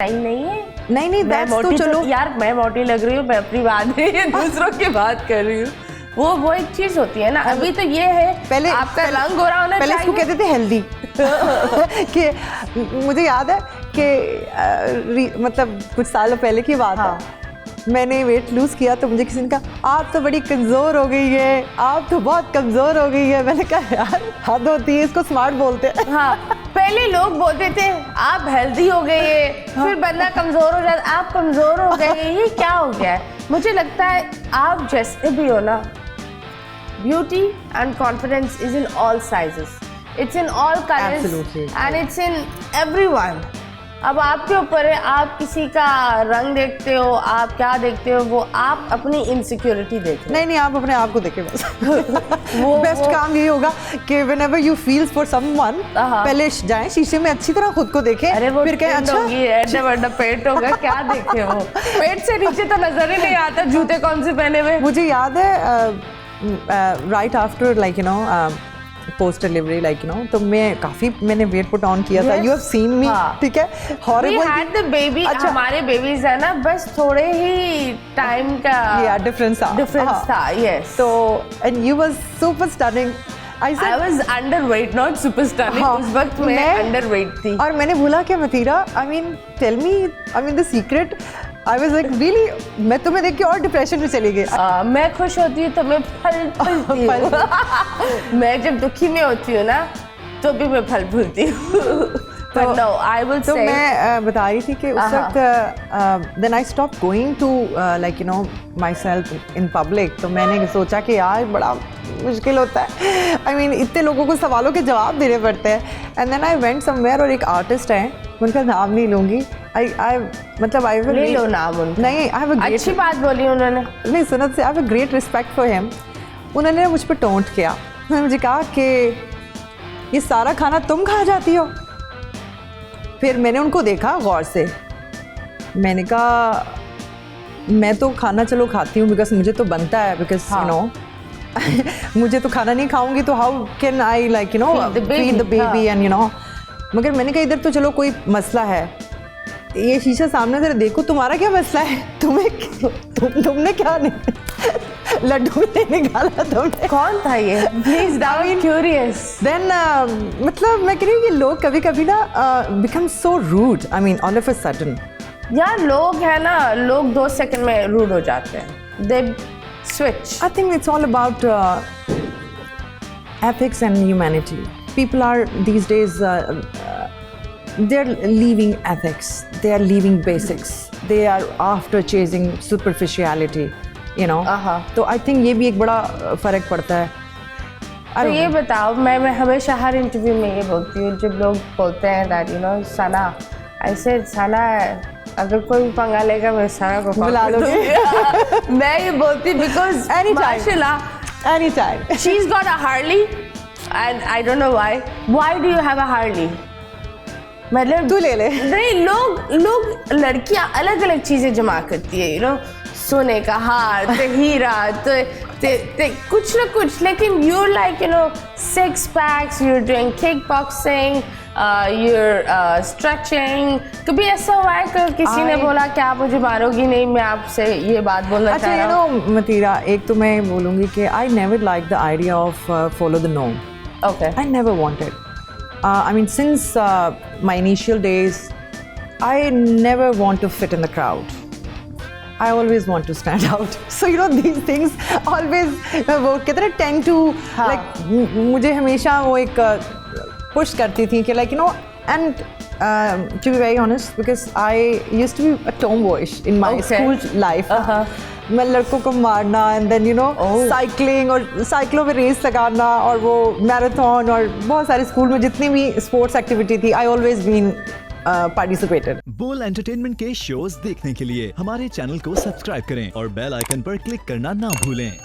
नहीं है। नहीं दैट्स तो चलो यार मैं मोटी लग रही हूँ, मैं अपनी बात नहीं दूसरों की बात कर रही हूँ। वो एक चीज होती है ना। अभी तो ये है पहले आपका रंग गोरा होना पहले इसको कहते थे हेल्दी कि मुझे याद है कि मतलब कुछ सालों पहले की बात है, मैंने वेट लूज किया तो मुझे किसी ने कहा आप तो बड़ी कमज़ोर हो गई है, आप तो बहुत कमज़ोर हो गई है। मैंने कहा यार हद होती है, इसको स्मार्ट बोलते हैं। हाँ, पहले लोग बोलते थे आप हेल्दी हो गई है, फिर बंदा कमज़ोर हो जाता, आप कमज़ोर हो गए हैं, ये क्या हो गया है। मुझे लगता है आप जैसे भी हो ना, beauty and confidence is in all sizes, it's in all colours and it's in everyone. अब आपके ऊपर है, आप किसी का रंग देखते हो, आप क्या देखते हो, वो आप अपनी इनसिक्योरिटी देखते हो। नहीं आप अपने आप को देखें बस। वो बेस्ट काम यही होगा कि whenever you feel for someone, पहले जाएं शीशे में अच्छी तरह खुद को देखें, अरे वो फिर कहें अच्छा एड्डा बड़ा पेट होगा, क्या देखे हो। पेट से नीचे तो नजर ही नहीं आता, जूते कौन से पहने हुए। मुझे याद है right after like you know post delivery like you know, तो मैंने वेट पुट ऑन किया था। यू हैव सीन मी, ठीक है, horrible. We had the baby, हमारे बेबीज है ना, बस थोड़े ही टाइम का डिफरेंस था। यस, तो and you was super stunning. I was underweight, not super stunning. उस वक्त मैं underweight थी। और मैंने बोला कि मतीरा, I mean tell me, I mean the secret. I was like really, मैं तुम्हें देख के और डिप्रेशन में चली गई। मैं खुश होती हूँ तो मैं फूलती हूँ। मैं जब दुखी में होती हूँ ना, तो भी मैं फूलती हूँ। But no, I will say. तो मैं बता रही थी कि उस वक्त then I stopped going to like you know myself in public. तो मैंने सोचा कि यार बड़ा मुश्किल होता है। I mean इतने लोगों को सवालों के जवाब देने पड़ते हैं। And then I went somewhere और एक आर्टिस्ट है, उनका नाम नहीं लूँगी। मतलब I will ले लो नाम उनका। नहीं, I have a great, अच्छी बात बोली उन्होंने। नहीं सुनत से I have a great respect for him. उन्होंने मुझ पर टोंट किया, उन्होंने मुझे कहा कि ये सारा खाना तुम खा जाती हो। फिर मैंने उनको देखा गौर से, मैंने कहा मैं तो खाना चलो खाती हूँ बिकॉज मुझे तो बनता है, बिकॉज यू नो मुझे तो खाना नहीं खाऊंगी तो how can I like you know feed the baby and you know. मगर मैंने कहा इधर तो चलो कोई मसला है, ये शीशा सामने जरा देखो, तुम्हारा क्या मसला है, तुमने क्या नहीं लड्डू नहीं निकाला तुमने। कौन था ये? Please down curious. देन मतलब मैं कह रही हूँ कि लोग कभी कभी ना become so rude, I mean all of a sudden. यार लोग है ना, लोग 2 सेकंड में रूड हो जाते हैं, they switch. I think it's all about ethics and humanity. People are these days they're leaving ethics, they are leaving basics, they are after chasing superficiality, you know. तो I think ये भी एक बड़ा फर्क पड़ता है। तो ये बताओ, मैं हमेशा हर इंटरव्यू में ये बोलती हूँ, जब लोग बोलते हैं दैट यू नो सना, ऐसे सना अगर कोई पंगा लेगा मैं सना को बुला लोगे। मैं ये बोलती बिकॉज माशाल्लाह anytime she's got a Harley and I don't know why do you have a Harley? मतलब तू ले ले। नहीं, लोग लड़कियां अलग अलग चीजें जमा करती है, यू नो, सोने का हार, हीरा, कुछ ना कुछ, लेकिन you're like you know 6 packs, you're doing kickboxing, you're stretching। कभी ऐसा हुआ है कि किसी ने बोला कि आप मुझे मारोगी नहीं, मैं आपसे ये बात बोलना चाह रहा हूँ। अच्छा, मतीरा, एक तो मैं बोलूँगी कि I never liked the idea of follow the norm. Okay. I never wanted. I mean, since my initial days, I never want to fit in the crowd. I always want to stand out. So you know these things always वो कहते हैं tend to like मुझे हमेशा वो एक push करती थी कि like you know, and to be very honest, because I used to be a tomboyish in my school life. मैं लड़कों को मारना and then you know cycling और साइकिलों में रेस लगाना और वो मैराथन और बहुत सारे स्कूल में जितनी भी स्पोर्ट्स एक्टिविटी थी, I always been participated. बोल एंटरटेनमेंट के शोज देखने के लिए हमारे चैनल को सब्सक्राइब करें और बेल आइकन पर क्लिक करना ना भूलें।